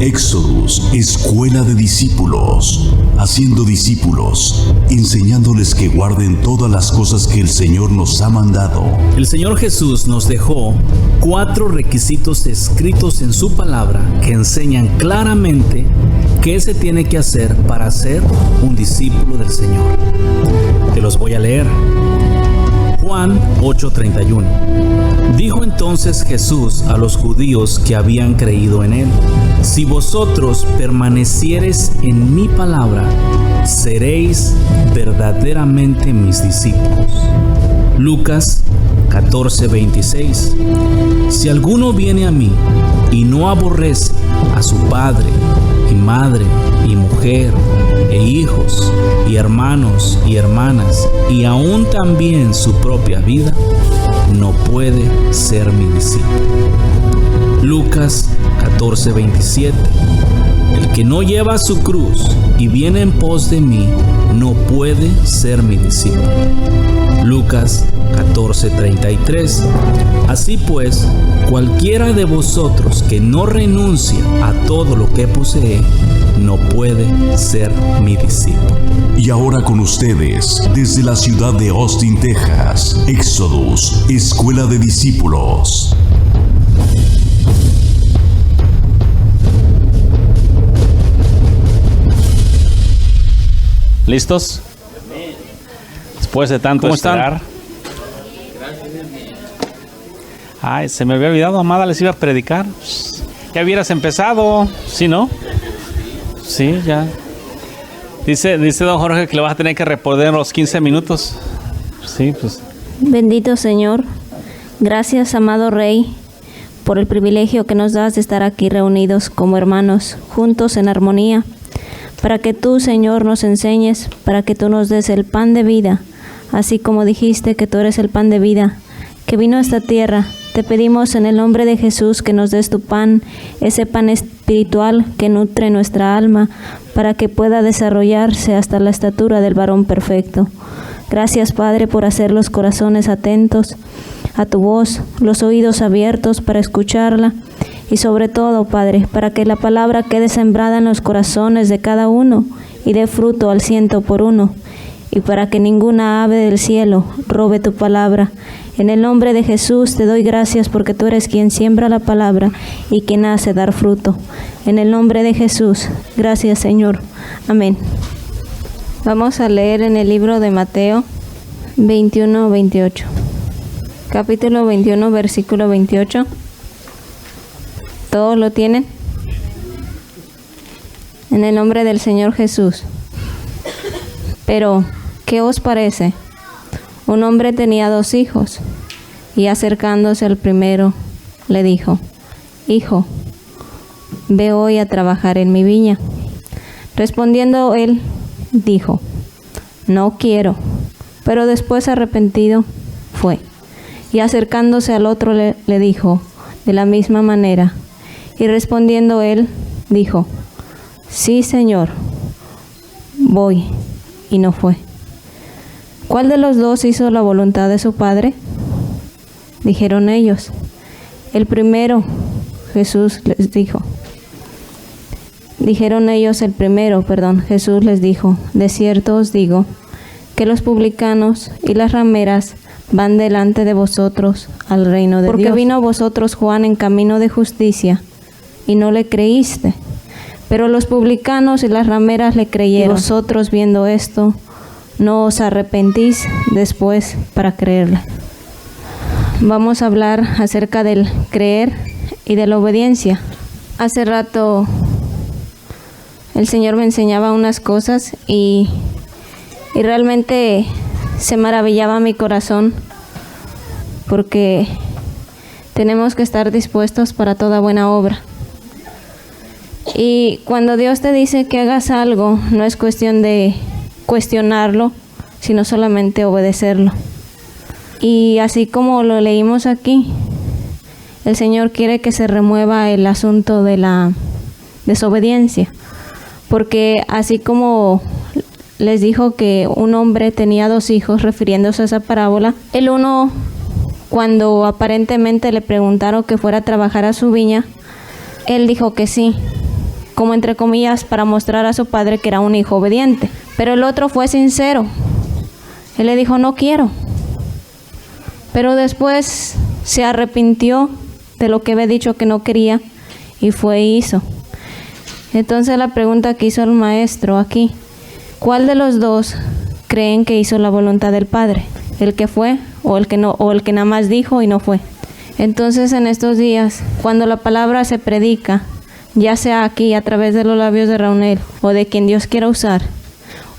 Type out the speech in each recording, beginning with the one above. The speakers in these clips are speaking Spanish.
Éxodus, escuela de discípulos, haciendo discípulos, enseñándoles que guarden todas las cosas que el Señor nos ha mandado. El Señor Jesús nos dejó 4 requisitos escritos en su palabra que enseñan claramente qué se tiene que hacer para ser un discípulo del Señor. Te los voy a leer. Juan 8:31. Dijo entonces Jesús a los judíos que habían creído en él: si vosotros permaneciereis en mi palabra, seréis verdaderamente mis discípulos. Lucas 14:26. Si alguno viene a mí y no aborrece a su padre y madre y mujer e hijos y hermanos y hermanas y aún también su propia vida, no puede ser mi discípulo. Lucas 14:27. El que no lleva su cruz y viene en pos de mí, no puede ser mi discípulo. Lucas 14:33. Así pues, cualquiera de vosotros que no renuncia a todo lo que posee, no puede ser mi discípulo. Y ahora con ustedes, desde la ciudad de Austin, Texas, Éxodus, escuela de discípulos. ¿Listos? Después de tanto esperar. Ay, se me había olvidado, amada, les iba a predicar. Ya hubieras empezado, ¿sí, no? Sí, ya. Dice don Jorge que le vas a tener que responder los 15 minutos. Sí, pues. Bendito Señor, gracias, amado Rey, por el privilegio que nos das de estar aquí reunidos como hermanos, juntos en armonía, para que tú, Señor, nos enseñes, para que tú nos des el pan de vida, así como dijiste que tú eres el pan de vida, que vino a esta tierra. Te pedimos en el nombre de Jesús que nos des tu pan, ese pan espiritual que nutre nuestra alma, para que pueda desarrollarse hasta la estatura del varón perfecto. Gracias, Padre, por hacer los corazones atentos a tu voz, los oídos abiertos para escucharla, y sobre todo, Padre, para que la palabra quede sembrada en los corazones de cada uno y dé fruto al 100%, y para que ninguna ave del cielo robe tu palabra. En el nombre de Jesús te doy gracias porque tú eres quien siembra la palabra y quien hace dar fruto. En el nombre de Jesús, gracias, Señor. Amén. Vamos a leer en el libro de Mateo 21-28. Capítulo 21, versículo 28. ¿Todos lo tienen? En el nombre del Señor Jesús. Pero, ¿qué os parece? Un hombre tenía 2 hijos, y acercándose al primero, le dijo: Hijo, ve hoy a trabajar en mi viña. Respondiendo él, dijo: No quiero. Pero después, arrepentido, fue. Y acercándose al otro le dijo de la misma manera. Y respondiendo él, dijo: Sí, Señor, voy. Y no fue. ¿Cuál de los 2 hizo la voluntad de su padre? Dijeron ellos: El primero. Jesús les dijo. Jesús les dijo: De cierto os digo que los publicanos y las rameras van delante de vosotros al reino de Dios. Porque vino a vosotros Juan en camino de justicia, y no le creíste. Pero los publicanos y las rameras le creyeron. Y vosotros, viendo esto, no os arrepentís después para creerle. Vamos a hablar acerca del creer y de la obediencia. Hace rato el Señor me enseñaba unas cosas y realmente se maravillaba mi corazón, porque tenemos que estar dispuestos para toda buena obra. Y cuando Dios te dice que hagas algo, no es cuestión de cuestionarlo, sino solamente obedecerlo. Y así como lo leímos aquí, el Señor quiere que se remueva el asunto de la desobediencia, porque así como les dijo que un hombre tenía 2 hijos, refiriéndose a esa parábola, el uno, cuando aparentemente le preguntaron que fuera a trabajar a su viña, él dijo que sí, como entre comillas, para mostrar a su padre que era un hijo obediente. Pero el otro fue sincero. Él le dijo, no quiero. Pero después se arrepintió de lo que había dicho que no quería y fue y hizo. Entonces la pregunta que hizo el maestro aquí, ¿cuál de los dos creen que hizo la voluntad del Padre? ¿El que fue o el que no, o el que nada más dijo y no fue? Entonces en estos días, cuando la palabra se predica, ya sea aquí a través de los labios de Raunel o de quien Dios quiera usar,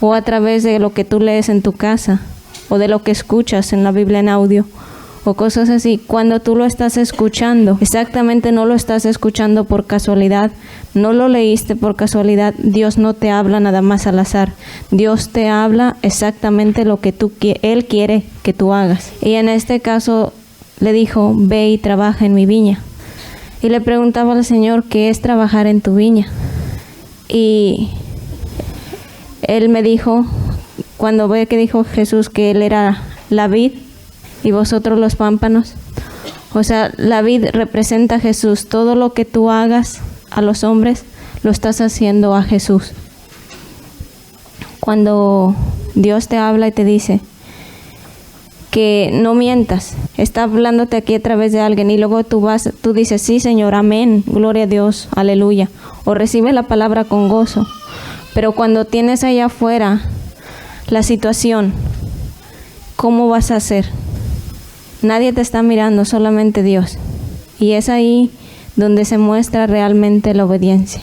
o a través de lo que tú lees en tu casa o de lo que escuchas en la Biblia en audio o cosas así, cuando tú lo estás escuchando, exactamente no lo estás escuchando por casualidad, no lo leíste por casualidad. Dios no te habla nada más al azar. Dios te habla exactamente lo que Él quiere que tú hagas. Y en este caso le dijo, ve y trabaja en mi viña. Y le preguntaba al Señor, ¿qué es trabajar en tu viña? Y Él me dijo, cuando ve que dijo Jesús que Él era la vid y vosotros los pámpanos, o sea, la vid representa a Jesús. Todo lo que tú hagas a los hombres, lo estás haciendo a Jesús. Cuando Dios te habla y te dice que no mientas, está hablándote aquí a través de alguien y luego tú dices, sí Señor, amén, gloria a Dios, aleluya, o recibes la palabra con gozo. Pero cuando tienes allá afuera la situación, ¿cómo vas a hacer? Nadie te está mirando, solamente Dios. Y es ahí donde se muestra realmente la obediencia,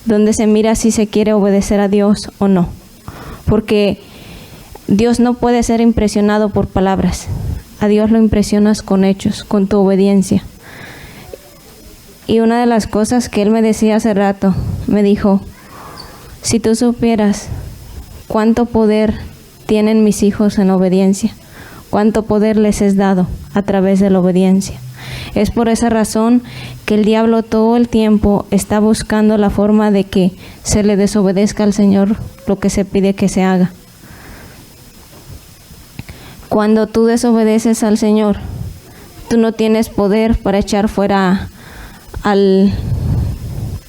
donde se mira si se quiere obedecer a Dios o no. Porque Dios no puede ser impresionado por palabras. A Dios lo impresionas con hechos, con tu obediencia. Y una de las cosas que Él me decía hace rato, me dijo, si tú supieras cuánto poder tienen mis hijos en obediencia, cuánto poder les es dado a través de la obediencia. Es por esa razón que el diablo todo el tiempo está buscando la forma de que se le desobedezca al Señor lo que se pide que se haga. Cuando tú desobedeces al Señor, tú no tienes poder para echar fuera al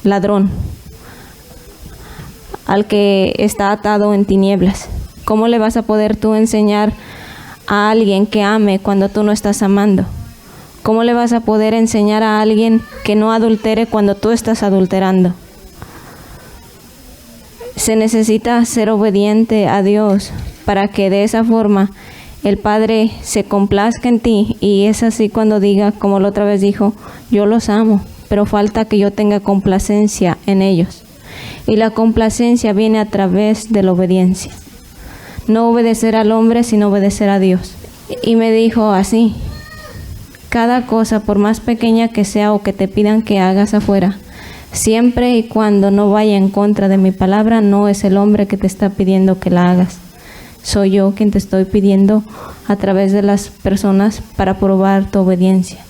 ladrón, al que está atado en tinieblas. ¿Cómo le vas a poder tú enseñar a alguien que ame cuando tú no estás amando? ¿Cómo le vas a poder enseñar a alguien que no adultere cuando tú estás adulterando? Se necesita ser obediente a Dios para que de esa forma el Padre se complazca en ti, y es así cuando diga, como la otra vez dijo, yo los amo, pero falta que yo tenga complacencia en ellos. Y la complacencia viene a través de la obediencia. No obedecer al hombre, sino obedecer a Dios. Y me dijo así, cada cosa, por más pequeña que sea o que te pidan que hagas afuera, siempre y cuando no vaya en contra de mi palabra, no es el hombre que te está pidiendo que la hagas. Soy yo quien te estoy pidiendo a través de las personas para probar tu obediencia,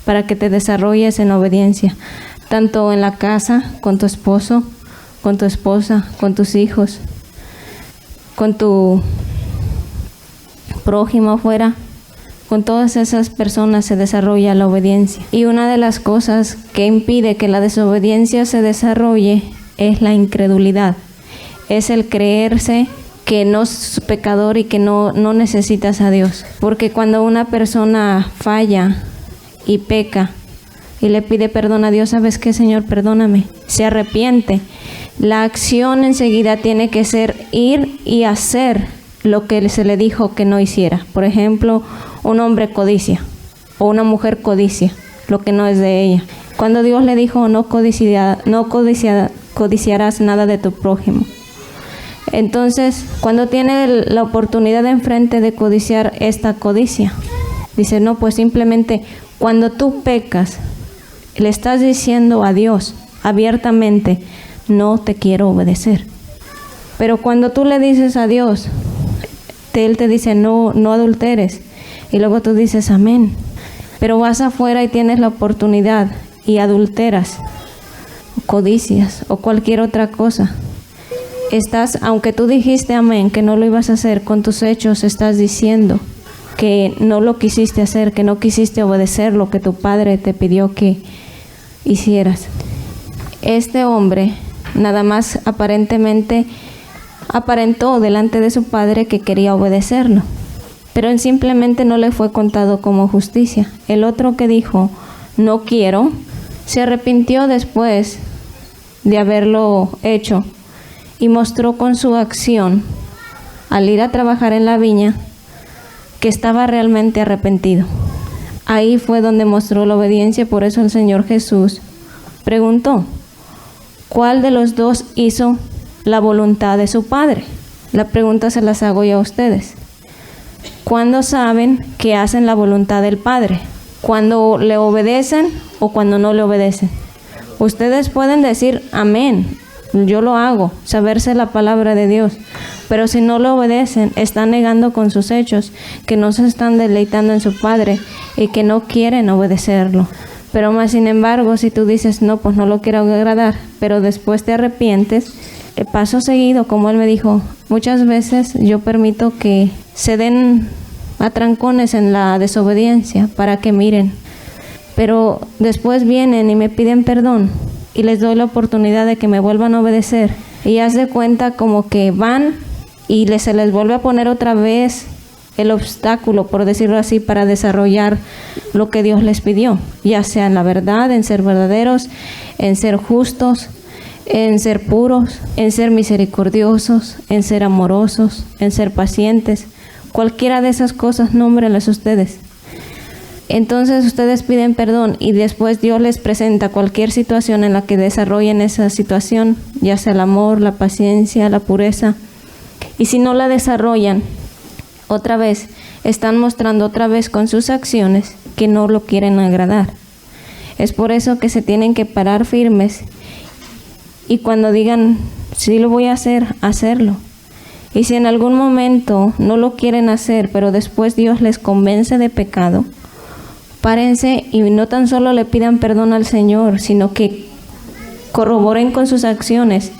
para que te desarrolles en obediencia, tanto en la casa, con tu esposo, con tu esposa, con tus hijos, con tu prójimo afuera. Con todas esas personas se desarrolla la obediencia. Y una de las cosas que impide que la desobediencia se desarrolle es la incredulidad. Es el creerse que no es pecador y que no necesitas a Dios. Porque cuando una persona falla y peca y le pide perdón a Dios, ¿sabes qué, Señor? Perdóname. Se arrepiente. La acción enseguida tiene que ser ir y hacer lo que se le dijo que no hiciera. Por ejemplo, un hombre codicia o una mujer codicia lo que no es de ella. Cuando Dios le dijo no codiciarás nada de tu prójimo. Entonces, cuando tiene la oportunidad de enfrente de codiciar esta codicia, dice, no, pues simplemente cuando tú pecas, le estás diciendo a Dios abiertamente, no te quiero obedecer. Pero cuando tú le dices a Dios, Él te dice, no adulteres. Y luego tú dices, amén. Pero vas afuera y tienes la oportunidad y adulteras, codicias o cualquier otra cosa. Aunque tú dijiste amén, que no lo ibas a hacer, con tus hechos estás diciendo que no lo quisiste hacer, que no quisiste obedecer lo que tu padre te pidió que hicieras. Este hombre nada más aparentó delante de su padre que quería obedecerlo, pero él simplemente no le fue contado como justicia. El otro que dijo, no quiero, se arrepintió después de haberlo hecho y mostró con su acción, al ir a trabajar en la viña, que estaba realmente arrepentido. Ahí fue donde mostró la obediencia. Por eso el Señor Jesús preguntó, ¿cuál de los dos hizo la voluntad de su Padre? La pregunta se las hago yo a ustedes. ¿Cuándo saben que hacen la voluntad del Padre? ¿Cuando le obedecen o cuando no le obedecen? Ustedes pueden decir amén, yo lo hago, saberse la palabra de Dios, pero si no lo obedecen, están negando con sus hechos que no se están deleitando en su Padre y que no quieren obedecerlo. Pero más sin embargo, si tú dices, no, pues no lo quiero agradar, pero después te arrepientes, paso seguido, como él me dijo, muchas veces yo permito que se den atrancones en la desobediencia para que miren, pero después vienen y me piden perdón y les doy la oportunidad de que me vuelvan a obedecer, y haz de cuenta como que van y se les vuelve a poner otra vez el obstáculo, por decirlo así, para desarrollar lo que Dios les pidió, ya sea en la verdad, en ser verdaderos, en ser justos, en ser puros, en ser misericordiosos, en ser amorosos, en ser pacientes. Cualquiera de esas cosas, nómbrenlas ustedes. Entonces ustedes piden perdón y después Dios les presenta cualquier situación en la que desarrollen esa situación, ya sea el amor, la paciencia, la pureza. Y si no la desarrollan, otra vez, están mostrando otra vez con sus acciones que no lo quieren agradar. Es por eso que se tienen que parar firmes y cuando digan, sí lo voy a hacer, hacerlo. Y si en algún momento no lo quieren hacer, pero después Dios les convence de pecado, párense y no tan solo le pidan perdón al Señor, sino que corroboren con sus acciones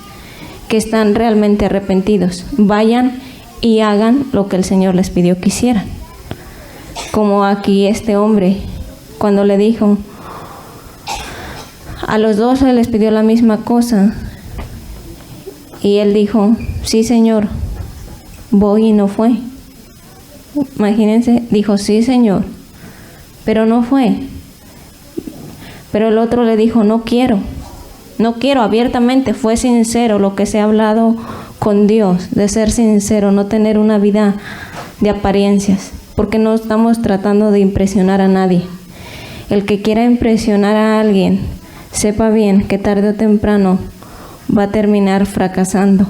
que están realmente arrepentidos. Vayan y hagan lo que el Señor les pidió que hicieran. Como aquí este hombre, cuando le dijo, a los dos se les pidió la misma cosa, y él dijo, sí Señor, voy, y no fue. Imagínense, dijo, sí Señor, pero no fue. Pero el otro le dijo, no quiero, abiertamente. Fue sincero lo que se ha hablado con Dios, de ser sincero, no tener una vida de apariencias, porque no estamos tratando de impresionar a nadie. El que quiera impresionar a alguien, sepa bien que tarde o temprano va a terminar fracasando,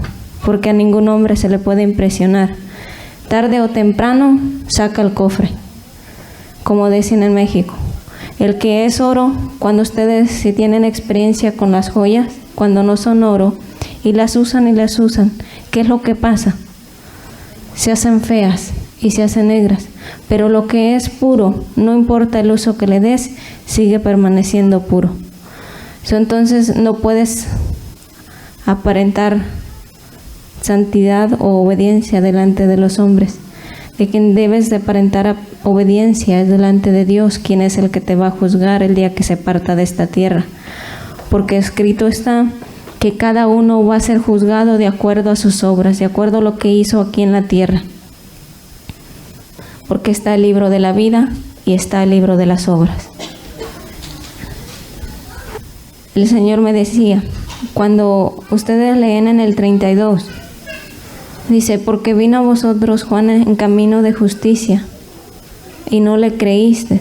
porque a ningún hombre se le puede impresionar. Tarde o temprano saca el cofre, como dicen en México. El que es oro, cuando ustedes si tienen experiencia con las joyas, cuando no son oro, y las usan, ¿qué es lo que pasa? Se hacen feas y se hacen negras, pero lo que es puro, no importa el uso que le des, sigue permaneciendo puro. Entonces no puedes aparentar santidad o obediencia delante de los hombres. De quien debes de aparentar obediencia es delante de Dios, quien es el que te va a juzgar el día que se parta de esta tierra. Porque escrito está que cada uno va a ser juzgado de acuerdo a sus obras, de acuerdo a lo que hizo aquí en la tierra. Porque está el libro de la vida y está el libro de las obras. El Señor me decía, cuando ustedes leen en el 32, dice, porque vino a vosotros Juan en camino de justicia, y no le creíste,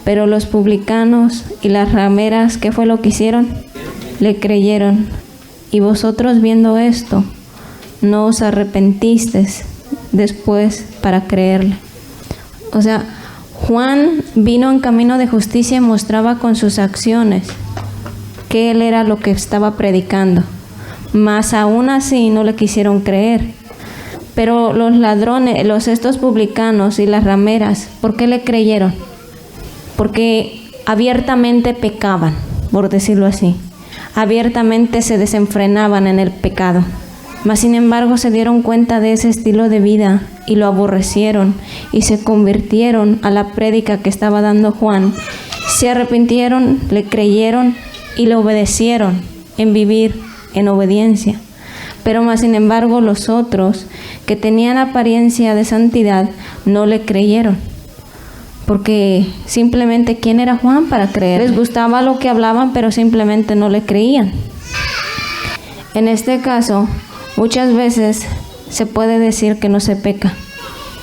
pero los publicanos y las rameras, ¿qué fue lo que hicieron? Le creyeron, y vosotros viendo esto, no os arrepentisteis después para creerle. O sea, Juan vino en camino de justicia y mostraba con sus acciones que él era lo que estaba predicando, mas aún así no le quisieron creer. Pero los ladrones, estos publicanos y las rameras, ¿por qué le creyeron? Porque abiertamente pecaban, por decirlo así. Abiertamente se desenfrenaban en el pecado. Mas sin embargo se dieron cuenta de ese estilo de vida y lo aborrecieron y se convirtieron a la prédica que estaba dando Juan. Se arrepintieron, le creyeron y le obedecieron en vivir en obediencia. Pero más sin embargo los otros, que tenían apariencia de santidad, no le creyeron. Porque simplemente, ¿quién era Juan para creer? Les gustaba lo que hablaban, pero simplemente no le creían. En este caso, muchas veces se puede decir que no se peca,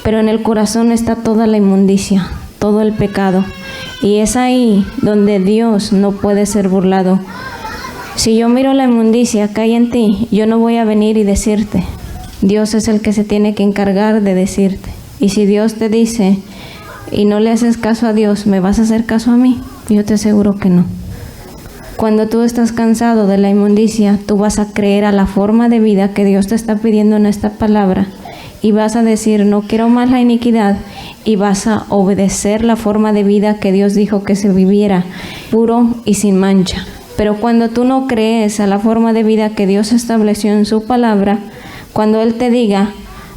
pero en el corazón está toda la inmundicia, todo el pecado. Y es ahí donde Dios no puede ser burlado. Si yo miro la inmundicia que hay en ti, yo no voy a venir y decirte. Dios es el que se tiene que encargar de decirte. Y si Dios te dice y no le haces caso a Dios, ¿me vas a hacer caso a mí? Yo te aseguro que no. Cuando tú estás cansado de la inmundicia, tú vas a creer a la forma de vida que Dios te está pidiendo en esta palabra y vas a decir, no quiero más la iniquidad, y vas a obedecer la forma de vida que Dios dijo que se viviera, puro y sin mancha. Pero cuando tú no crees a la forma de vida que Dios estableció en su palabra, cuando Él te diga,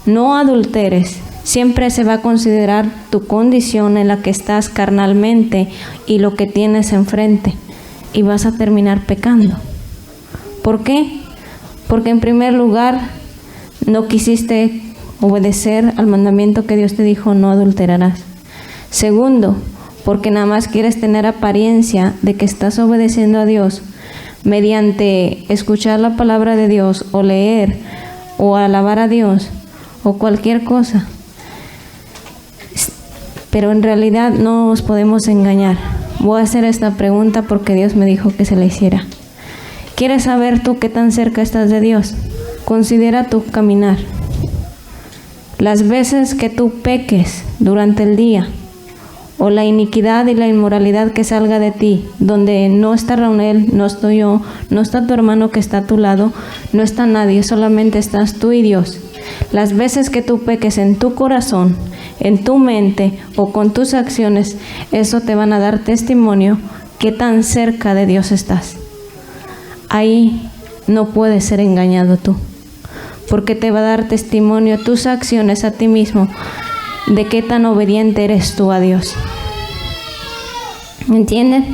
no adulteres, siempre se va a considerar tu condición en la que estás carnalmente y lo que tienes enfrente. Y vas a terminar pecando. ¿Por qué? Porque en primer lugar no quisiste obedecer al mandamiento que Dios te dijo, no adulterarás. Segundo, porque nada más quieres tener apariencia de que estás obedeciendo a Dios mediante escuchar la palabra de Dios o leer o alabar a Dios o cualquier cosa. Pero en realidad no nos podemos engañar. Voy a hacer esta pregunta porque Dios me dijo que se la hiciera. ¿Quieres saber tú qué tan cerca estás de Dios? Considera tu caminar. Las veces que tú peques durante el día, o la iniquidad y la inmoralidad que salga de ti, donde no está Raúl, no estoy yo, no está tu hermano que está a tu lado, no está nadie, solamente estás tú y Dios. Las veces que tú peques en tu corazón, en tu mente o con tus acciones, eso te van a dar testimonio qué tan cerca de Dios estás. Ahí no puedes ser engañado tú, porque te va a dar testimonio tus acciones a ti mismo de qué tan obediente eres tú a Dios. ¿Me entiendes?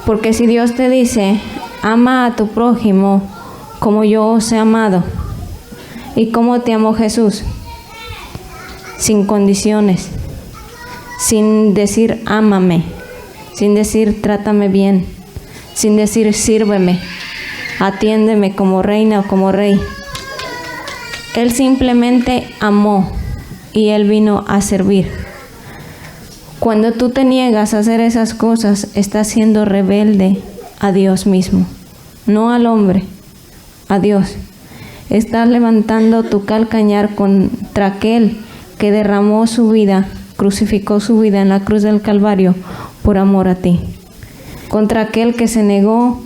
Porque si Dios te dice, ama a tu prójimo como yo os he amado, ¿y cómo te amó Jesús? Sin condiciones, sin decir ámame, sin decir trátame bien, sin decir sírveme, atiéndeme como reina o como rey. Él simplemente amó y Él vino a servir. Cuando tú te niegas a hacer esas cosas, estás siendo rebelde a Dios mismo, no al hombre, a Dios. Estás levantando tu calcañar contra aquel que derramó su vida, crucificó su vida en la cruz del Calvario por amor a ti. Contra aquel que se negó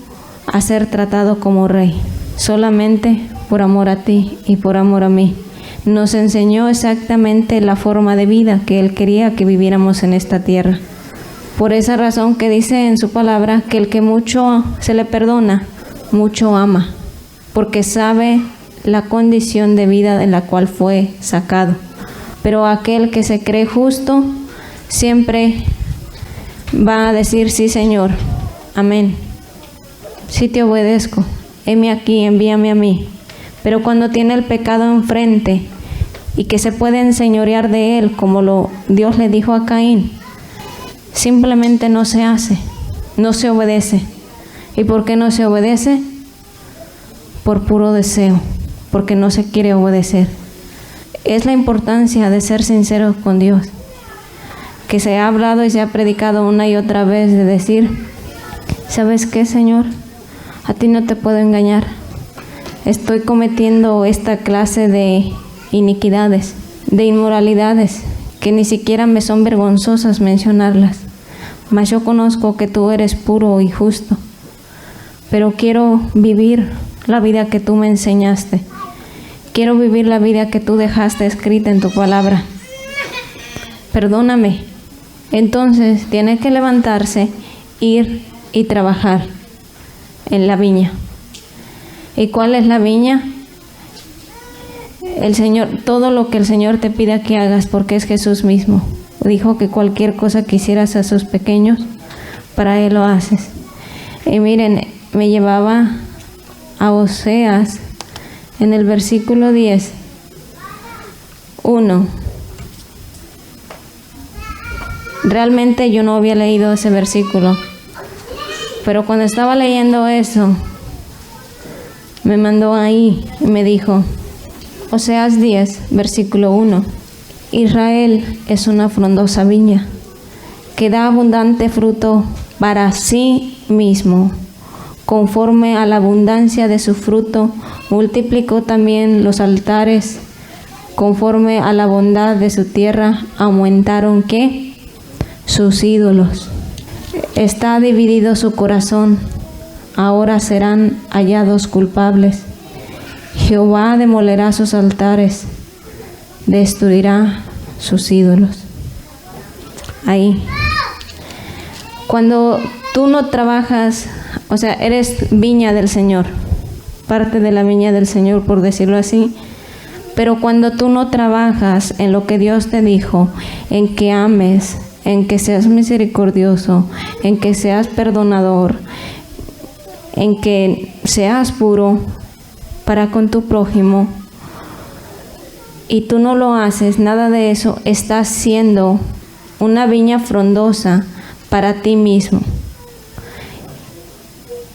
a ser tratado como rey, solamente por amor a ti y por amor a mí. Nos enseñó exactamente la forma de vida que Él quería que viviéramos en esta tierra. Por esa razón que dice en su palabra que el que mucho se le perdona, mucho ama, porque sabe la condición de vida en la cual fue sacado. Pero aquel que se cree justo siempre va a decir, sí Señor, amén, sí te obedezco, heme aquí, envíame a mí. Pero cuando tiene el pecado enfrente y que se puede enseñorear de él, como Dios le dijo a Caín, simplemente no se hace, no se obedece. ¿Y por qué no se obedece? Por puro deseo, porque no se quiere obedecer. Es la importancia de ser sinceros con Dios, que se ha hablado y se ha predicado una y otra vez de decir, ¿sabes qué, Señor? A ti no te puedo engañar. Estoy cometiendo esta clase de iniquidades, de inmoralidades, que ni siquiera me son vergonzosas mencionarlas. Mas yo conozco que tú eres puro y justo, pero quiero vivir la vida que tú me enseñaste. Quiero vivir la vida que tú dejaste escrita en tu palabra. Perdóname. Entonces tiene que levantarse, ir y trabajar en la viña. ¿Y cuál es la viña? El Señor, todo lo que el Señor te pida que hagas, porque es Jesús mismo. Dijo que cualquier cosa que hicieras a sus pequeños, para Él lo haces. Y miren, me llevaba a Oseas en el versículo 10, 1. Realmente yo no había leído ese versículo, pero cuando estaba leyendo eso, me mandó ahí y me dijo, Oseas 10, versículo 1. Israel es una frondosa viña que da abundante fruto para sí mismo. Conforme a la abundancia de su fruto, multiplicó también los altares. Conforme a la bondad de su tierra, aumentaron ¿qué? Sus ídolos. Está dividido su corazón. Ahora serán hallados culpables. Jehová demolerá sus altares, destruirá sus ídolos. Ahí. Cuando tú no trabajas, o sea, eres viña del Señor, parte de la viña del Señor, por decirlo así, pero cuando tú no trabajas en lo que Dios te dijo, en que ames, en que seas misericordioso, en que seas perdonador, en que seas puro para con tu prójimo, y tú no lo haces, nada de eso, estás siendo una viña frondosa para ti mismo.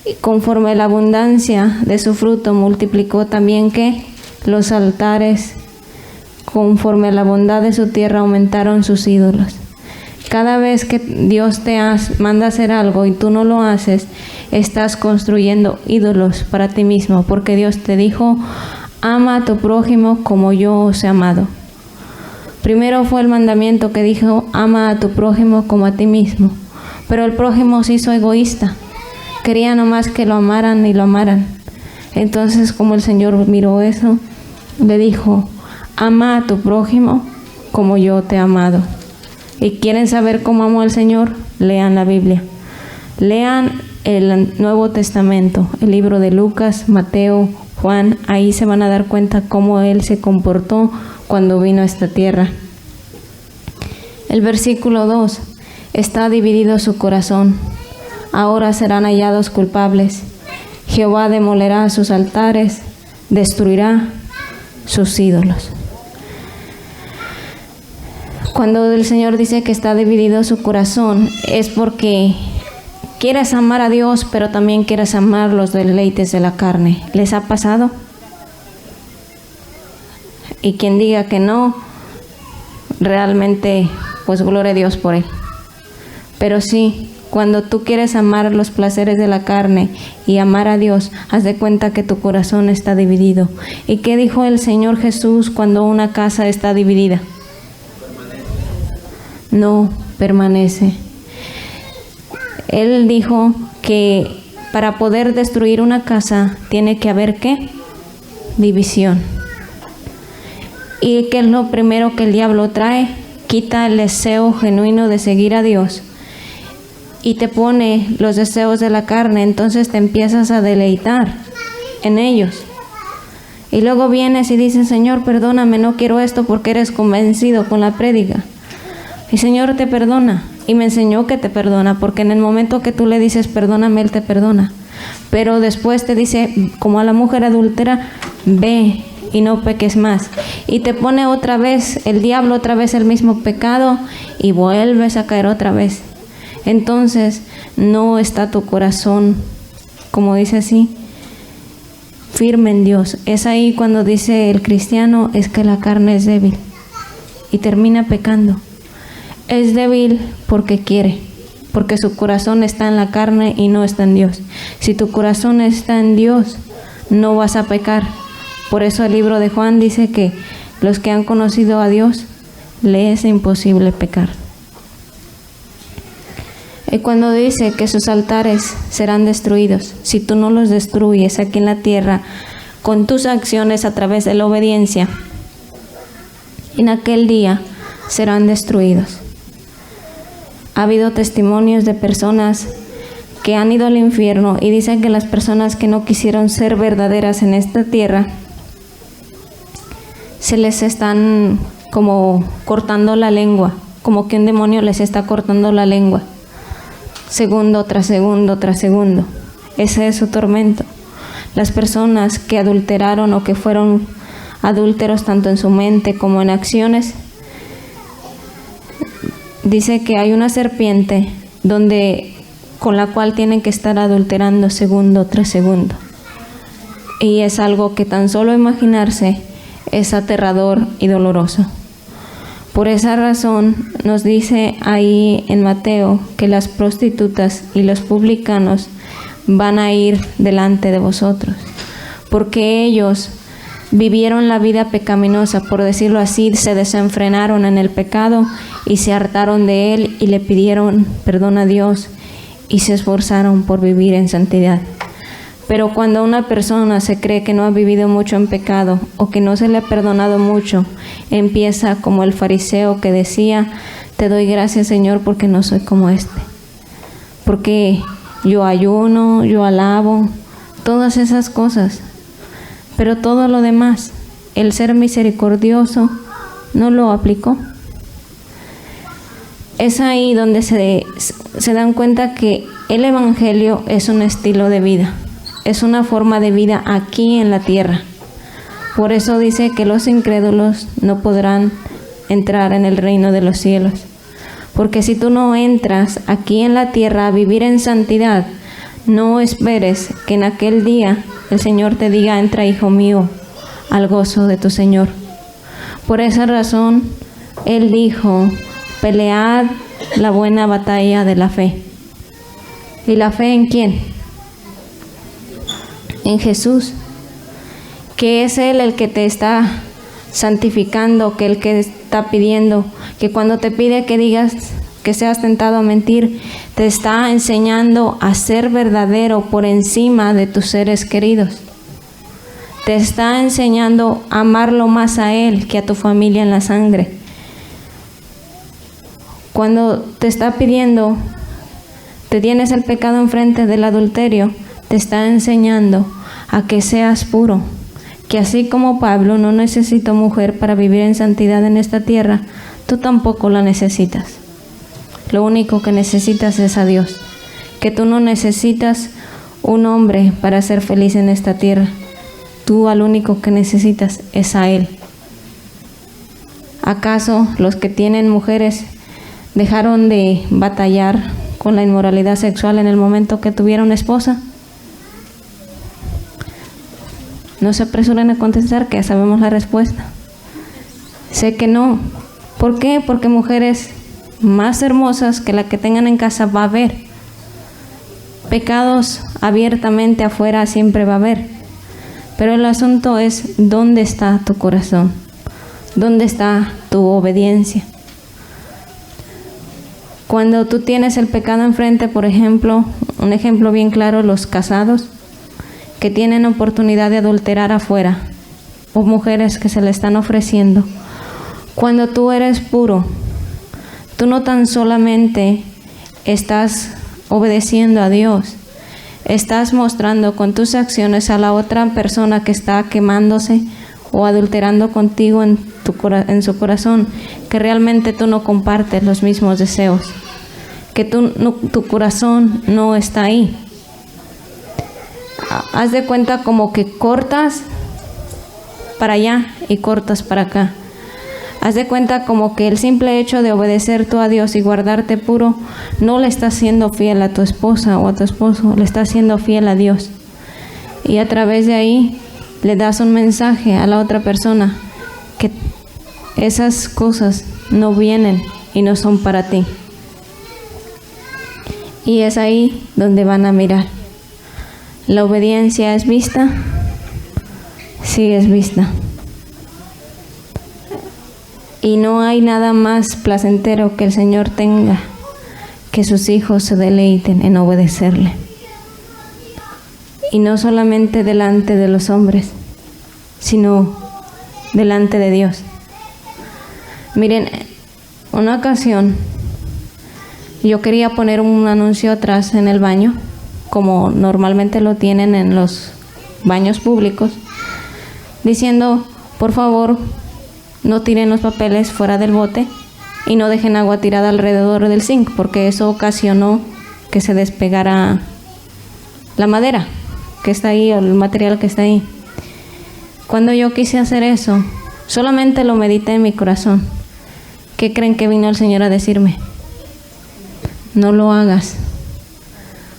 Y conforme a la abundancia de su fruto, multiplicó también ¿qué? Los altares. Conforme a la bondad de su tierra, aumentaron sus ídolos. Cada vez que Dios te manda a hacer algo y tú no lo haces, estás construyendo ídolos para ti mismo, porque Dios te dijo, ama a tu prójimo como yo os he amado. Primero fue el mandamiento que dijo, ama a tu prójimo como a ti mismo. Pero el prójimo se hizo egoísta. Quería nomás que lo amaran y lo amaran. Entonces, como el Señor miró eso, le dijo, ama a tu prójimo como yo te he amado. ¿Y quieren saber cómo amó al Señor? Lean la Biblia. Lean el Nuevo Testamento, el libro de Lucas, Mateo, Juan. Ahí se van a dar cuenta cómo Él se comportó cuando vino a esta tierra. El versículo 2. Está dividido su corazón. Ahora serán hallados culpables. Jehová demolerá sus altares, destruirá sus ídolos. Cuando el Señor dice que está dividido su corazón, es porque quieres amar a Dios, pero también quieres amar los deleites de la carne. ¿Les ha pasado? Y quien diga que no, realmente, pues gloria a Dios por él. Pero sí, cuando tú quieres amar los placeres de la carne y amar a Dios, haz de cuenta que tu corazón está dividido. ¿Y qué dijo el Señor Jesús cuando una casa está dividida? No permanece. Él dijo que para poder destruir una casa tiene que haber ¿qué? División. ¿Y qué es lo primero que el diablo trae? Quita el deseo genuino de seguir a Dios y te pone los deseos de la carne, entonces te empiezas a deleitar en ellos. Y luego vienes y dices, Señor, perdóname, no quiero esto, porque eres convencido con la prédica. Y Señor te perdona, y me enseñó que te perdona, porque en el momento que tú le dices perdóname, Él te perdona. Pero después te dice, como a la mujer adúltera, ve y no peques más. Y te pone otra vez el diablo, otra vez el mismo pecado, y vuelves a caer otra vez. Entonces no está tu corazón, como dice así, firme en Dios. Es ahí cuando dice el cristiano, es que la carne es débil y termina pecando. Es débil porque quiere, porque su corazón está en la carne y no está en Dios. Si tu corazón está en Dios, no vas a pecar. Por eso el libro de Juan dice que los que han conocido a Dios, les es imposible pecar. Y cuando dice que sus altares serán destruidos, si tú no los destruyes aquí en la tierra, con tus acciones a través de la obediencia, en aquel día serán destruidos. Ha habido testimonios de personas que han ido al infierno y dicen que las personas que no quisieron ser verdaderas en esta tierra, se les están como cortando la lengua, como que un demonio les está cortando la lengua, segundo tras segundo tras segundo. Ese es su tormento. las personas que adulteraron o que fueron adúlteros tanto en su mente como en acciones, dice que hay una serpiente con la cual tienen que estar adulterando segundo tras segundo. Y es algo que tan solo imaginarse es aterrador y doloroso. Por esa razón nos dice ahí en Mateo que las prostitutas y los publicanos van a ir delante de vosotros, porque ellos vivieron la vida pecaminosa, por decirlo así, se desenfrenaron en el pecado y se hartaron de él y le pidieron perdón a Dios y se esforzaron por vivir en santidad. Pero cuando una persona se cree que no ha vivido mucho en pecado o que no se le ha perdonado mucho, empieza como el fariseo que decía: te doy gracias, Señor, porque no soy como este. Porque yo ayuno, yo alabo, todas esas cosas. Pero todo lo demás, el ser misericordioso, no lo aplicó. Es ahí donde se dan cuenta que el Evangelio es un estilo de vida. Es una forma de vida aquí en la tierra. Por eso dice que los incrédulos no podrán entrar en el reino de los cielos. Porque si tú no entras aquí en la tierra a vivir en santidad, no esperes que en aquel día el Señor te diga: entra, hijo mío, al gozo de tu Señor. Por esa razón, Él dijo: pelead la buena batalla de la fe. ¿Y la fe en quién? En Jesús, que es Él el que te está santificando, que el que está pidiendo, que cuando te pide que digas que seas tentado a mentir, te está enseñando a ser verdadero por encima de tus seres queridos. Te está enseñando a amarlo más a Él que a tu familia en la sangre. Cuando te está pidiendo, te tienes el pecado enfrente del adulterio, te está enseñando a que seas puro, que así como Pablo no necesitó mujer para vivir en santidad en esta tierra, tú tampoco la necesitas. Lo único que necesitas es a Dios, que tú no necesitas un hombre para ser feliz en esta tierra. Tú al único que necesitas es a Él. ¿Acaso los que tienen mujeres dejaron de batallar con la inmoralidad sexual en el momento que tuvieron esposa? No se apresuren a contestar, que ya sabemos la respuesta. Sé que no. ¿Por qué? Porque mujeres más hermosas que la que tengan en casa va a haber. Pecados abiertamente afuera siempre va a haber. Pero el asunto es: ¿dónde está tu corazón? ¿Dónde está tu obediencia? Cuando tú tienes el pecado enfrente, por ejemplo, un ejemplo bien claro, los casados que tienen oportunidad de adulterar afuera, o mujeres que se le están ofreciendo. Cuando tú eres puro, tú no tan solamente estás obedeciendo a Dios, estás mostrando con tus acciones a la otra persona que está quemándose o adulterando contigo en su corazón, que realmente tú no compartes los mismos deseos, que tu corazón no está ahí. Haz de cuenta como que cortas para allá y cortas para acá. Haz de cuenta como que el simple hecho de obedecer tú a Dios y guardarte puro, no le estás siendo fiel a tu esposa o a tu esposo, le estás siendo fiel a Dios. Y a través de ahí le das un mensaje a la otra persona que esas cosas no vienen y no son para ti. Y es ahí donde van a mirar. La obediencia es vista, sí es vista. Y no hay nada más placentero que el Señor tenga que sus hijos se deleiten en obedecerle. Y no solamente delante de los hombres, sino delante de Dios. Miren, una ocasión yo quería poner un anuncio atrás en el baño, como normalmente lo tienen en los baños públicos, diciendo: por favor, no tiren los papeles fuera del bote y no dejen agua tirada alrededor del zinc, porque eso ocasionó que se despegara la madera, que está ahí o el material que está ahí. Cuando yo quise hacer eso, solamente lo medité en mi corazón. ¿Qué creen que vino el Señor a decirme? No lo hagas.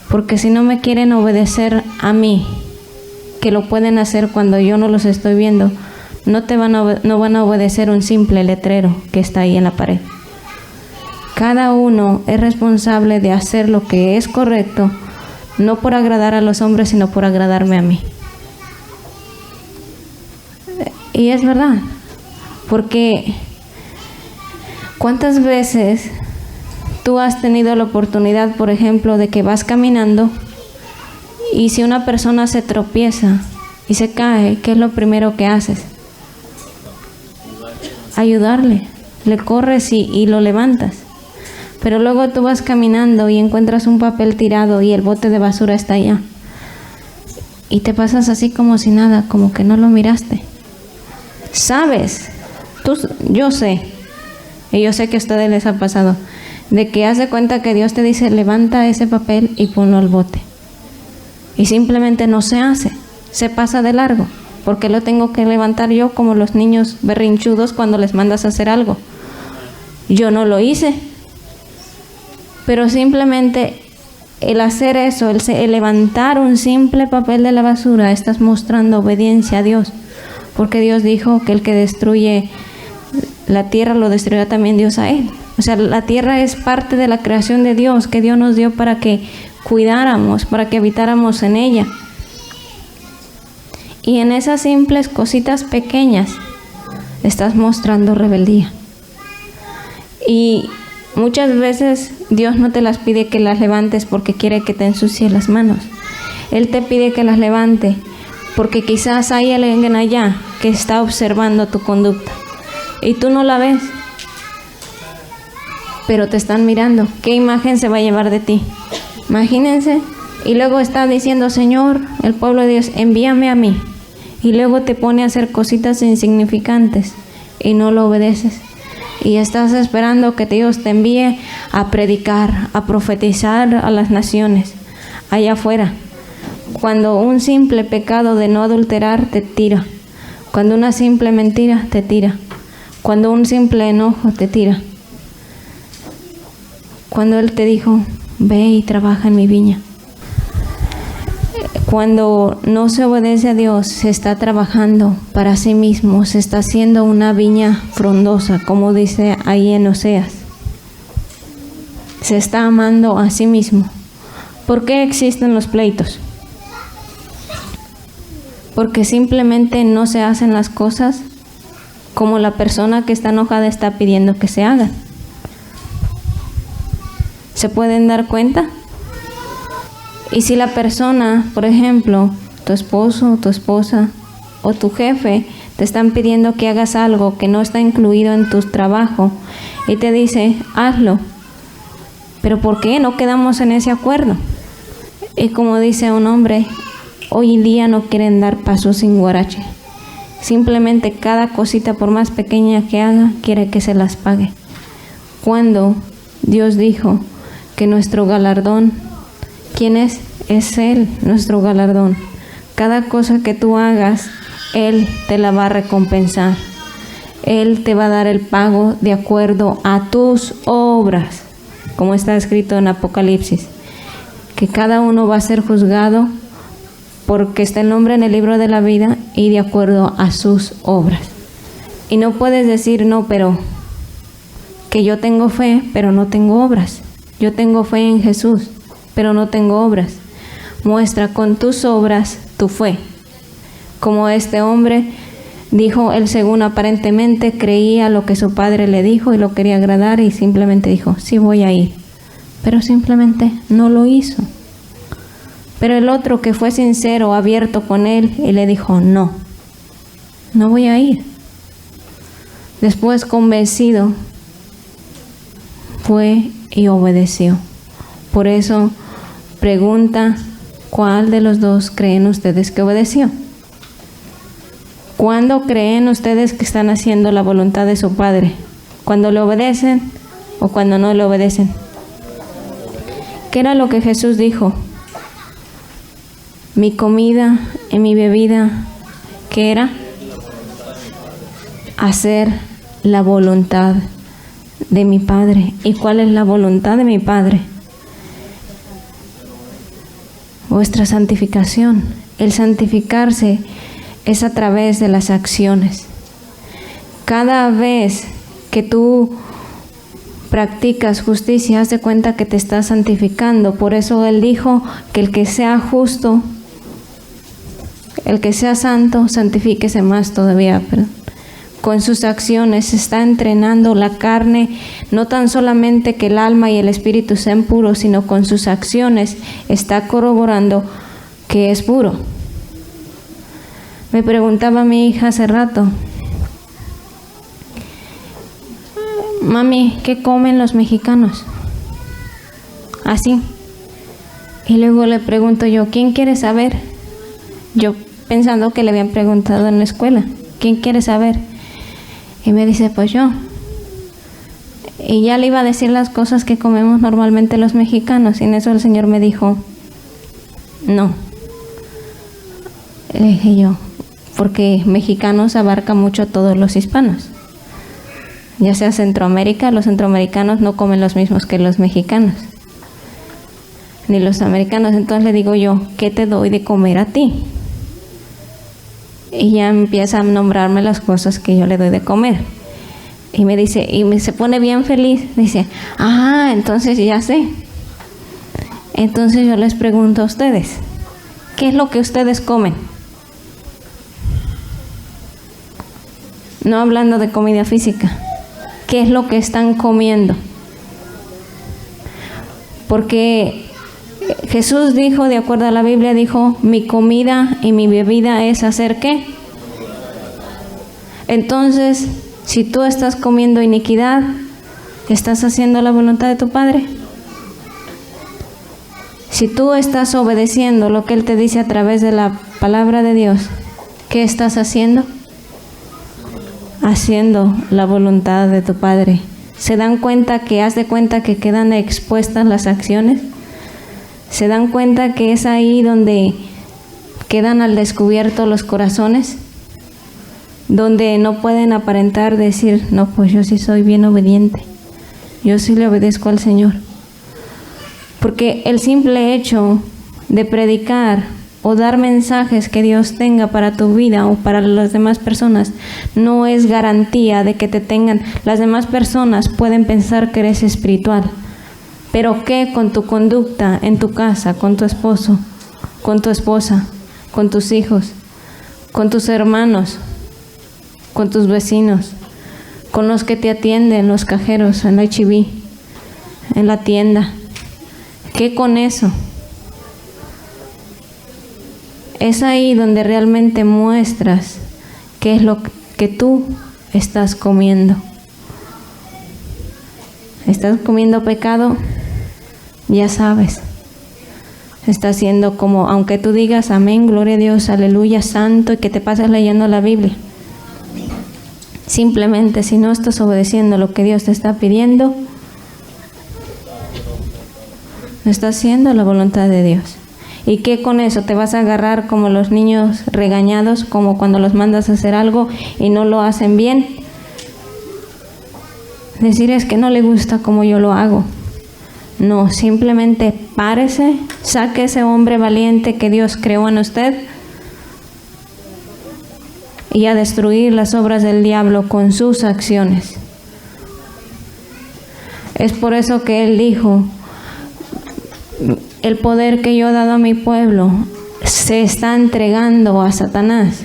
Porque si no me quieren obedecer a mí, que lo pueden hacer cuando yo no los estoy viendo, no van a obedecer un simple letrero que está ahí en la pared. Cada uno es responsable de hacer lo que es correcto, no por agradar a los hombres, sino por agradarme a mí. Y es verdad, porque ¿cuántas veces tú has tenido la oportunidad, por ejemplo, de que vas caminando y si una persona se tropieza y se cae, ¿qué es lo primero que haces? Ayudarle, le corres y lo levantas. Pero luego tú vas caminando y encuentras un papel tirado y el bote de basura está allá. Y te pasas así como si nada, como que no lo miraste. ¿Sabes? Yo sé, y yo sé que a ustedes les ha pasado, de que haz de cuenta que Dios te dice, levanta ese papel y ponlo al bote. Y simplemente no se hace, se pasa de largo. Porque lo tengo que levantar yo como los niños berrinchudos cuando les mandas a hacer algo. Yo no lo hice. Pero simplemente el hacer eso, el levantar un simple papel de la basura, estás mostrando obediencia a Dios. Porque Dios dijo que el que destruye la tierra lo destruirá también Dios a él. O sea, la tierra es parte de la creación de Dios, que Dios nos dio para que cuidáramos, para que habitáramos en ella. Y en esas simples cositas pequeñas estás mostrando rebeldía. Y muchas veces Dios no te las pide que las levantes porque quiere que te ensucies las manos. Él te pide que las levante porque quizás hay alguien allá que está observando tu conducta y tú no la ves, pero te están mirando. ¿Qué imagen se va a llevar de ti? Imagínense. Y luego está diciendo, Señor, el pueblo de Dios, envíame a mí. Y luego te pone a hacer cositas insignificantes y no lo obedeces. Y estás esperando que Dios te envíe a predicar, a profetizar a las naciones allá afuera. Cuando un simple pecado de no adulterar te tira. Cuando una simple mentira te tira. Cuando un simple enojo te tira. Cuando Él te dijo, ve y trabaja en mi viña. Cuando no se obedece a Dios, se está trabajando para sí mismo, se está haciendo una viña frondosa, como dice ahí en Oseas. Se está amando a sí mismo. ¿Por qué existen los pleitos? Porque simplemente no se hacen las cosas como la persona que está enojada está pidiendo que se hagan. ¿Se pueden dar cuenta? Y si la persona, por ejemplo, tu esposo, tu esposa o tu jefe te están pidiendo que hagas algo que no está incluido en tu trabajo y te dice, hazlo, pero ¿por qué no quedamos en ese acuerdo? Y como dice un hombre, hoy en día no quieren dar pasos sin guarache. Simplemente cada cosita, por más pequeña que haga, quiere que se las pague. Cuando Dios dijo que nuestro galardón, ¿quién es? Es Él, nuestro galardón. Cada cosa que tú hagas, Él te la va a recompensar. Él te va a dar el pago de acuerdo a tus obras, como está escrito en Apocalipsis, que cada uno va a ser juzgado porque está el nombre en el libro de la vida y de acuerdo a sus obras. Y no puedes decir, no, pero que yo tengo fe, pero no tengo obras. Yo tengo fe en Jesús, pero no tengo obras. Muestra con tus obras tu fe. Como este hombre dijo, él según aparentemente creía lo que su padre le dijo y lo quería agradar y simplemente dijo, sí voy a ir. Pero simplemente no lo hizo. Pero el otro que fue sincero, abierto con él y le dijo, no voy a ir. Después convencido, fue y obedeció. Por eso pregunta, ¿cuál de los dos creen ustedes que obedeció? ¿Cuándo creen ustedes que están haciendo la voluntad de su Padre? ¿Cuando le obedecen o cuando no le obedecen? ¿Qué era lo que Jesús dijo? mi comida y mi bebida, ¿qué era? Hacer la voluntad de mi Padre. ¿Y cuál es la voluntad de mi Padre? Vuestra santificación. El santificarse es a través de las acciones. Cada vez que tú practicas justicia, haz de cuenta que te estás santificando. Por eso Él dijo que el que sea justo, el que sea santo, santifíquese más todavía. Con sus acciones está entrenando la carne, no tan solamente que el alma y el espíritu sean puros, sino con sus acciones está corroborando que es puro. Me preguntaba mi hija hace rato: mami, ¿qué comen los mexicanos? Así. Y luego le pregunto yo: ¿quién quiere saber? Yo pensando que le habían preguntado en la escuela: ¿quién quiere saber? Y me dice: pues yo. Y ya le iba a decir las cosas que comemos normalmente los mexicanos, y en eso el Señor me dijo: no. Le dije yo: porque mexicanos abarca mucho a todos los hispanos. Ya sea Centroamérica, los centroamericanos no comen los mismos que los mexicanos, ni los americanos. Entonces le digo yo: ¿qué te doy de comer a ti? Y ya empieza a nombrarme las cosas que yo le doy de comer. Y me dice, y se pone bien feliz. Dice: ah, entonces ya sé. Entonces yo les pregunto a ustedes: ¿qué es lo que ustedes comen? No hablando de comida física. ¿Qué es lo que están comiendo? Porque Jesús dijo, de acuerdo a la Biblia, dijo: mi comida y mi bebida es hacer ¿qué? Entonces, si tú estás comiendo iniquidad, ¿estás haciendo la voluntad de tu Padre? Si tú estás obedeciendo lo que Él te dice a través de la palabra de Dios, ¿qué estás haciendo? Haciendo la voluntad de tu Padre. ¿Se dan cuenta que haz de cuenta que quedan expuestas las acciones? ¿Se dan cuenta que es ahí donde quedan al descubierto los corazones? Donde no pueden aparentar decir: no, pues yo sí soy bien obediente, yo sí le obedezco al Señor. Porque el simple hecho de predicar o dar mensajes que Dios tenga para tu vida o para las demás personas no es garantía de que te tengan. Las demás personas pueden pensar que eres espiritual, pero ¿qué con tu conducta en tu casa, con tu esposo, con tu esposa, con tus hijos, con tus hermanos, con tus vecinos, con los que te atienden, los cajeros, en la H-E-B, en la tienda? ¿Qué con eso? Es ahí donde realmente muestras qué es lo que tú estás comiendo. ¿Estás comiendo pecado? Ya sabes. Está siendo como, aunque tú digas amén, gloria a Dios, aleluya, santo, y que te pasas leyendo la Biblia. Simplemente, si no estás obedeciendo lo que Dios te está pidiendo, no estás haciendo la voluntad de Dios. ¿Y qué con eso? ¿Te vas a agarrar como los niños regañados, como cuando los mandas a hacer algo y no lo hacen bien? Decir: es que no le gusta como yo lo hago. No, simplemente párese, saque ese hombre valiente que Dios creó en usted y a destruir las obras del diablo con sus acciones. Es por eso que Él dijo: el poder que yo he dado a mi pueblo se está entregando a Satanás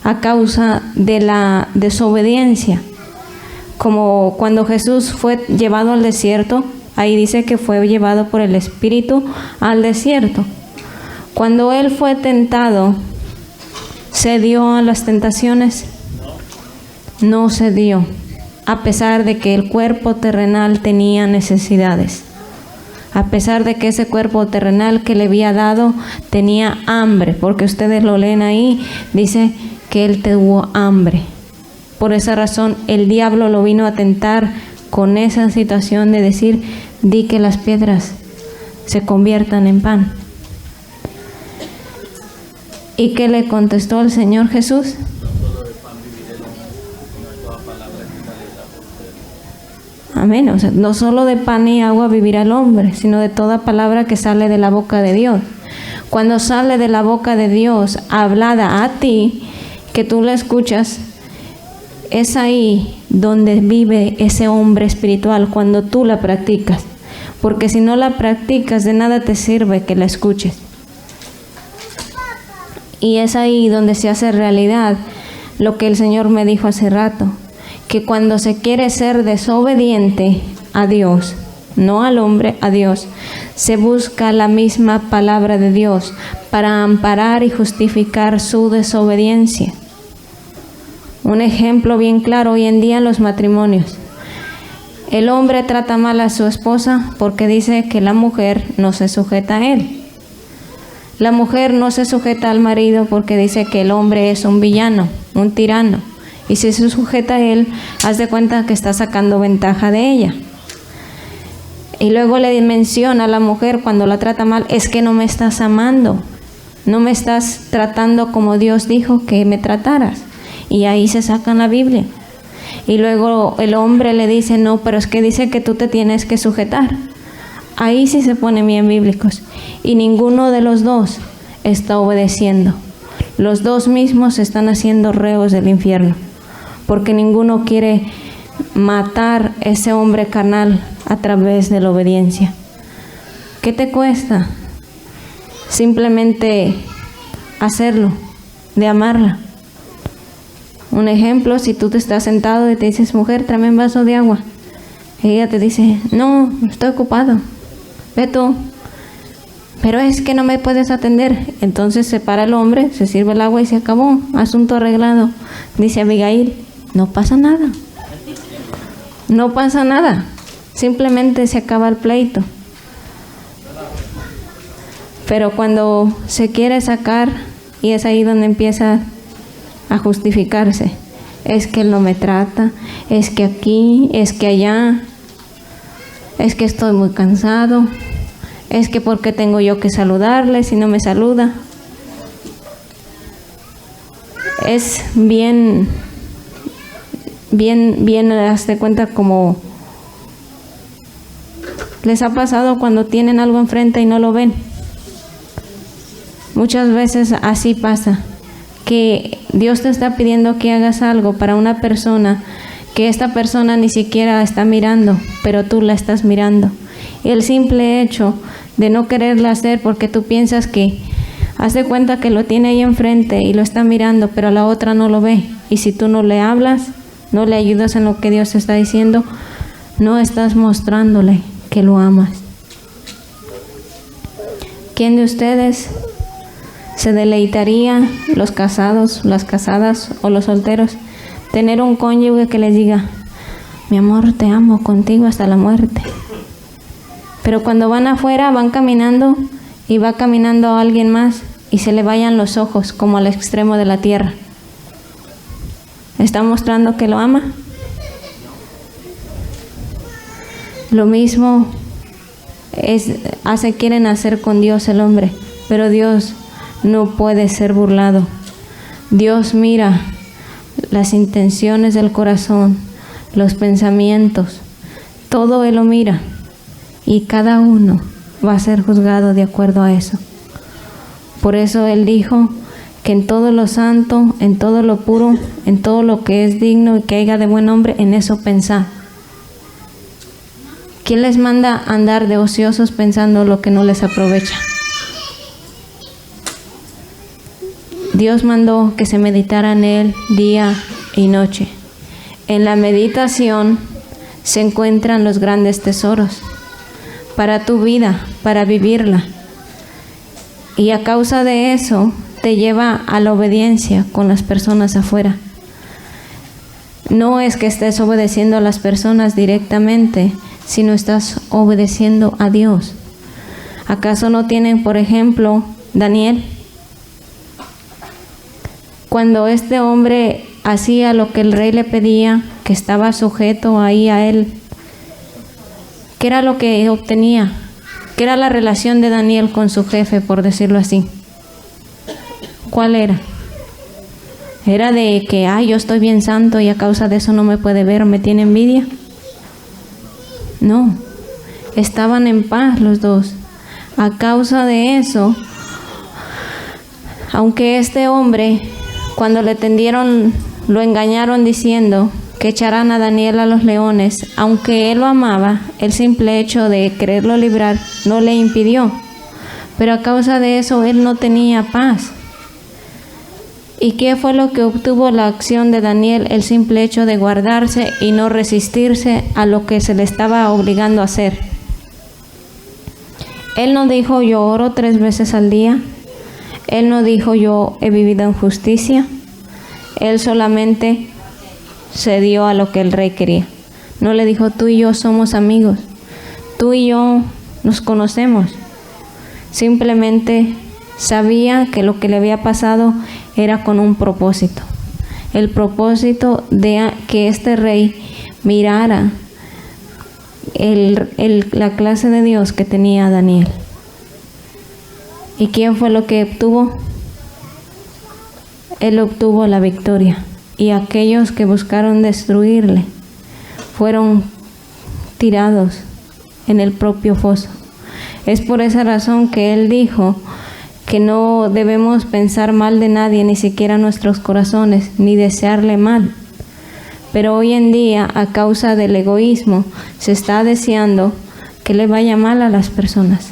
a causa de la desobediencia. Como cuando Jesús fue llevado al desierto, ahí dice que fue llevado por el Espíritu al desierto. Cuando Él fue tentado, ¿cedió a las tentaciones? No cedió, a pesar de que el cuerpo terrenal tenía necesidades. A pesar de que ese cuerpo terrenal que le había dado tenía hambre, porque ustedes lo leen ahí, dice que Él tuvo hambre. Por esa razón el diablo lo vino a tentar con esa situación de decir: di que las piedras se conviertan en pan. ¿Y qué le contestó el Señor Jesús? Amén. O sea, no solo de pan y agua vivirá el hombre, sino de toda palabra que sale de la boca de Dios. Cuando sale de la boca de Dios, hablada a ti, que tú la escuchas, es ahí donde vive ese hombre espiritual, cuando tú la practicas. Porque si no la practicas, de nada te sirve que la escuches. Y es ahí donde se hace realidad lo que el Señor me dijo hace rato, que cuando se quiere ser desobediente a Dios, no al hombre, a Dios, se busca la misma palabra de Dios para amparar y justificar su desobediencia. Un ejemplo bien claro hoy en día en los matrimonios. El hombre trata mal a su esposa porque dice que la mujer no se sujeta a él. La mujer no se sujeta al marido porque dice que el hombre es un villano, un tirano. Y si se sujeta a él, haz de cuenta que está sacando ventaja de ella. Y luego le menciona a la mujer cuando la trata mal, es que no me estás amando, no me estás tratando como Dios dijo que me trataras. Y ahí se sacan la Biblia. Y luego el hombre le dice, no, pero es que dice que tú te tienes que sujetar. Ahí sí se ponen bien bíblicos. Y ninguno de los dos está obedeciendo. Los dos mismos están haciendo reos del infierno. Porque ninguno quiere matar ese hombre carnal a través de la obediencia. ¿Qué te cuesta? Simplemente hacerlo, de amarla. Un ejemplo, si tú te estás sentado y te dices, mujer, tráeme un vaso de agua. Ella te dice, no, estoy ocupado, ve tú. Pero es que no me puedes atender. Entonces se para el hombre, se sirve el agua y se acabó. Asunto arreglado. Dice Abigail, no pasa nada. No pasa nada. Simplemente se acaba el pleito. Pero cuando se quiere sacar, y es ahí donde empieza a justificarse, es que él no me trata, es que aquí, es que allá, es que estoy muy cansado, es que porque tengo yo que saludarle si no me saluda. Es bien, hazte cuenta como les ha pasado cuando tienen algo enfrente y no lo ven. Muchas veces así pasa, que Dios te está pidiendo que hagas algo para una persona que esta persona ni siquiera está mirando, pero tú la estás mirando. Y el simple hecho de no quererla hacer porque tú piensas que, haz de cuenta que lo tiene ahí enfrente y lo está mirando, pero la otra no lo ve. Y si tú no le hablas, no le ayudas en lo que Dios te está diciendo, no estás mostrándole que lo amas. ¿Quién de ustedes se deleitaría, los casados, las casadas o los solteros, tener un cónyuge que les diga, mi amor, te amo contigo hasta la muerte? Pero cuando van afuera, van caminando y va caminando alguien más y se le vayan los ojos como al extremo de la tierra. ¿Está mostrando que lo ama? Lo mismo quieren hacer con Dios el hombre, pero Dios no puede ser burlado. Dios mira las intenciones del corazón, los pensamientos, todo Él lo mira y cada uno va a ser juzgado de acuerdo a eso. Por eso Él dijo que en todo lo santo, en todo lo puro, en todo lo que es digno y que haya de buen nombre, en eso pensad. ¿Quién les manda andar de ociosos pensando lo que no les aprovecha? Dios mandó que se meditara en Él día y noche. En la meditación se encuentran los grandes tesoros para tu vida, para vivirla. Y a causa de eso te lleva a la obediencia con las personas afuera. No es que estés obedeciendo a las personas directamente, sino estás obedeciendo a Dios. ¿Acaso no tienen, por ejemplo, Daniel? Cuando este hombre hacía lo que el rey le pedía, que estaba sujeto ahí a él, ¿qué era lo que obtenía? ¿Qué era la relación de Daniel con su jefe, por decirlo así? ¿cuál era? ¿Era de que, yo estoy bien santo y a causa de eso no me puede ver o me tiene envidia? No, estaban en paz los dos. A causa de eso, aunque este hombre, cuando le tendieron, lo engañaron diciendo que echarán a Daniel a los leones, aunque él lo amaba, el simple hecho de quererlo librar no le impidió. Pero a causa de eso él no tenía paz. ¿Y qué fue lo que obtuvo la acción de Daniel? El simple hecho de guardarse y no resistirse a lo que se le estaba obligando a hacer. Él no dijo, yo oro 3 veces al día. Él no dijo, yo he vivido en justicia. Él solamente cedió a lo que el rey quería. No le dijo, tú y yo somos amigos. Tú y yo nos conocemos. Simplemente sabía que lo que le había pasado era con un propósito. El propósito de que este rey mirara la clase de Dios que tenía Daniel. ¿Y quién fue lo que obtuvo? Él obtuvo la victoria. Y aquellos que buscaron destruirle fueron tirados en el propio foso. Es por esa razón que él dijo que no debemos pensar mal de nadie, ni siquiera nuestros corazones, ni desearle mal. Pero hoy en día, a causa del egoísmo, se está deseando que le vaya mal a las personas.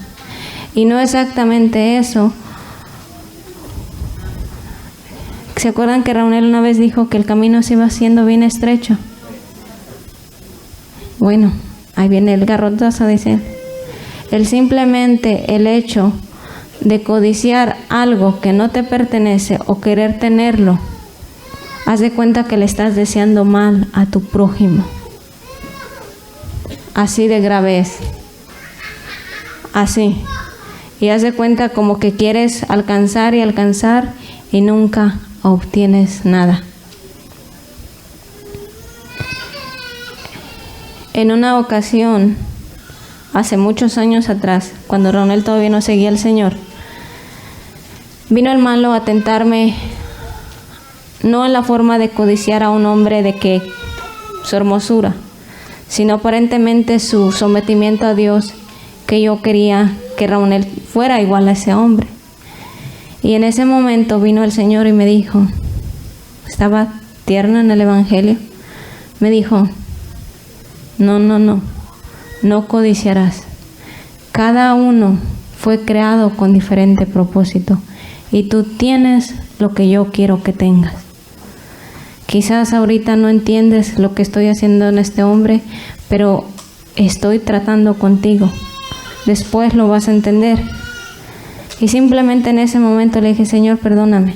Y no exactamente eso. ¿Se acuerdan que Raúl una vez dijo que el camino se iba haciendo bien estrecho? Bueno, ahí viene el garrotazo, dice. El hecho de codiciar algo que no te pertenece o querer tenerlo, haz de cuenta que le estás deseando mal a tu prójimo. Así de grave es. Así. Y haz de cuenta como que quieres alcanzar y nunca obtienes nada. En una ocasión, hace muchos años atrás, cuando Ronel todavía no seguía al Señor, vino el malo a tentarme, no en la forma de codiciar a un hombre de que su hermosura, sino aparentemente su sometimiento a Dios, que yo quería que Ronel fuera igual a ese hombre. Y en ese momento vino el Señor y me dijo, estaba tierna en el Evangelio, me dijo, no codiciarás. Cada uno fue creado con diferente propósito y tú tienes lo que yo quiero que tengas. Quizás ahorita no entiendes lo que estoy haciendo en este hombre, pero estoy tratando contigo. Después lo vas a entender. Y simplemente en ese momento le dije, Señor, perdóname,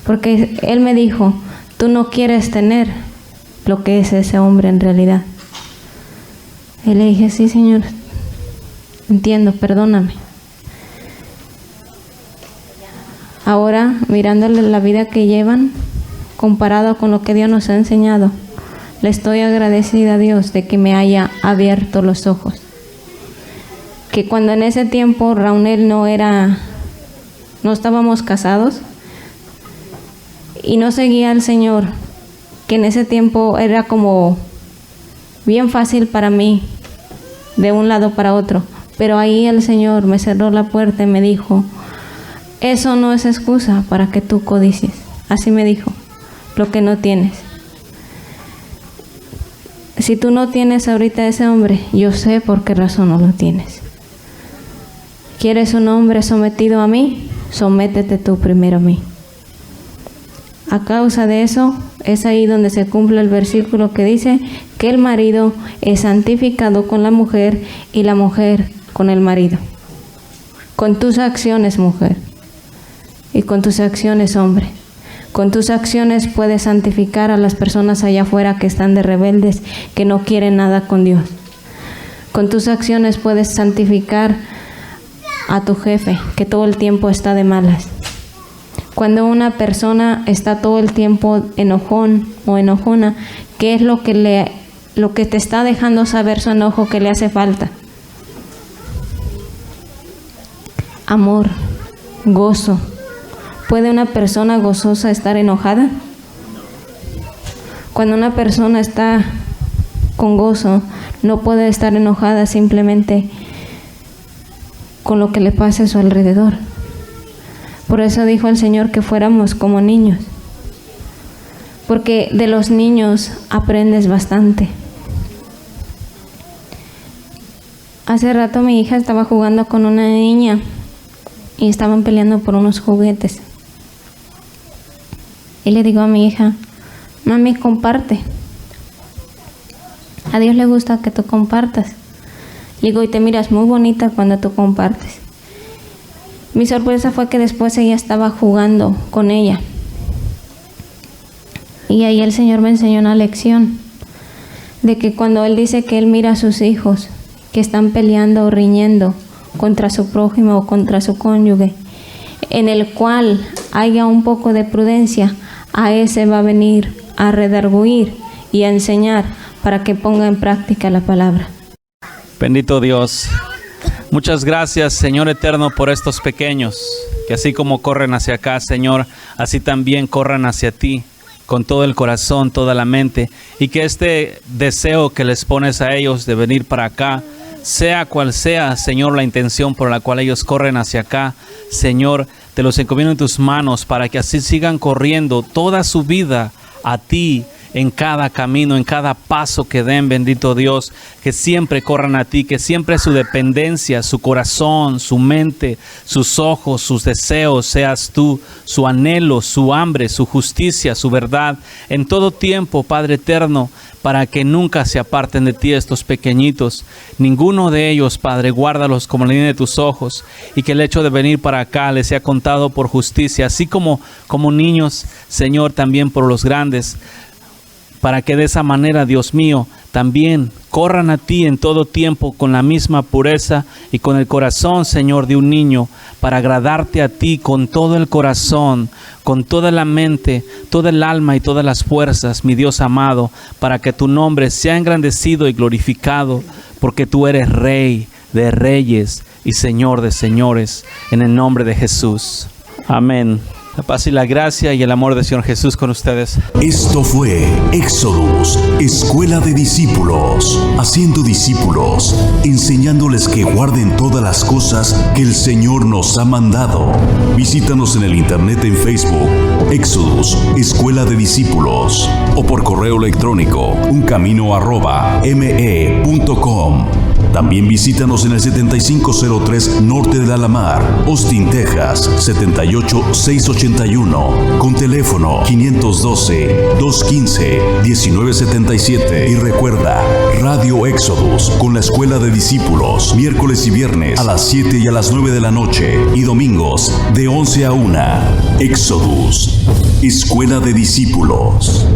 porque Él me dijo, tú no quieres tener lo que es ese hombre en realidad. Y le dije, sí, Señor, entiendo, perdóname. Ahora, mirándole la vida que llevan, comparado con lo que Dios nos ha enseñado, le estoy agradecida a Dios de que me haya abierto los ojos. Que cuando en ese tiempo Raúl no estábamos casados y no seguía al Señor, que en ese tiempo era como bien fácil para mí de un lado para otro, pero ahí el Señor me cerró la puerta y me dijo, eso no es excusa para que tú codicies. Así me dijo, lo que no tienes. Si tú no tienes ahorita ese hombre, yo sé por qué razón no lo tienes. ¿Quieres un hombre sometido a mí? Sométete tú primero a mí. A causa de eso, es ahí donde se cumple el versículo que dice que el marido es santificado con la mujer y la mujer con el marido. Con tus acciones, mujer, y con tus acciones, hombre. Con tus acciones puedes santificar a las personas allá afuera que están de rebeldes, que no quieren nada con Dios. Con tus acciones puedes santificar a tu jefe, que todo el tiempo está de malas. Cuando una persona está todo el tiempo enojón o enojona, ¿qué es lo que te está dejando saber su enojo que le hace falta? Amor, gozo, ¿Puede una persona gozosa estar enojada? Cuando una persona está con gozo, no puede estar enojada simplemente con lo que le pasa a su alrededor. Por eso dijo el Señor que fuéramos como niños, porque de los niños aprendes bastante. Hace rato mi hija estaba jugando con una niña y estaban peleando por unos juguetes. Y le digo a mi hija: mami, comparte. A Dios le gusta que tú compartas. Le digo: y te miras muy bonita cuando tú compartes. Mi sorpresa fue que después ella estaba jugando con ella. Y ahí el Señor me enseñó una lección de que cuando Él dice que Él mira a sus hijos que están peleando o riñendo contra su prójimo o contra su cónyuge, en el cual haya un poco de prudencia, a ese va a venir a redarguir y a enseñar para que ponga en práctica la palabra. Bendito Dios. Muchas gracias, Señor eterno, por estos pequeños, que así como corren hacia acá, Señor, así también corran hacia ti, con todo el corazón, toda la mente, y que este deseo que les pones a ellos de venir para acá, sea cual sea, Señor, la intención por la cual ellos corren hacia acá, Señor, te los encomiendo en tus manos para que así sigan corriendo toda su vida a ti, en cada camino, en cada paso que den, bendito Dios, que siempre corran a ti, que siempre su dependencia, su corazón, su mente, sus ojos, sus deseos, seas tú, su anhelo, su hambre, su justicia, su verdad, en todo tiempo, Padre eterno, para que nunca se aparten de ti estos pequeñitos. Ninguno de ellos, Padre, guárdalos como la línea de tus ojos, y que el hecho de venir para acá les sea contado por justicia, así como niños, Señor, también por los grandes, para que de esa manera, Dios mío, también corran a ti en todo tiempo con la misma pureza y con el corazón, Señor, de un niño, para agradarte a ti con todo el corazón, con toda la mente, toda el alma y todas las fuerzas, mi Dios amado, para que tu nombre sea engrandecido y glorificado, porque tú eres Rey de reyes y Señor de señores, en el nombre de Jesús. Amén. La paz y la gracia y el amor del Señor Jesús con ustedes. Esto fue Éxodus, Escuela de Discípulos, haciendo discípulos, enseñándoles que guarden todas las cosas que el Señor nos ha mandado. Visítanos en el internet en Facebook, Éxodus, Escuela de Discípulos, o por correo electrónico, uncamino@me.com. También visítanos en el 7503 Norte de Alamar, Austin, Texas, 78681, con teléfono 512-215-1977. Y recuerda, Radio Éxodus con la Escuela de Discípulos, miércoles y viernes a las 7 y a las 9 de la noche, y domingos de 11 a 1. Éxodus, Escuela de Discípulos.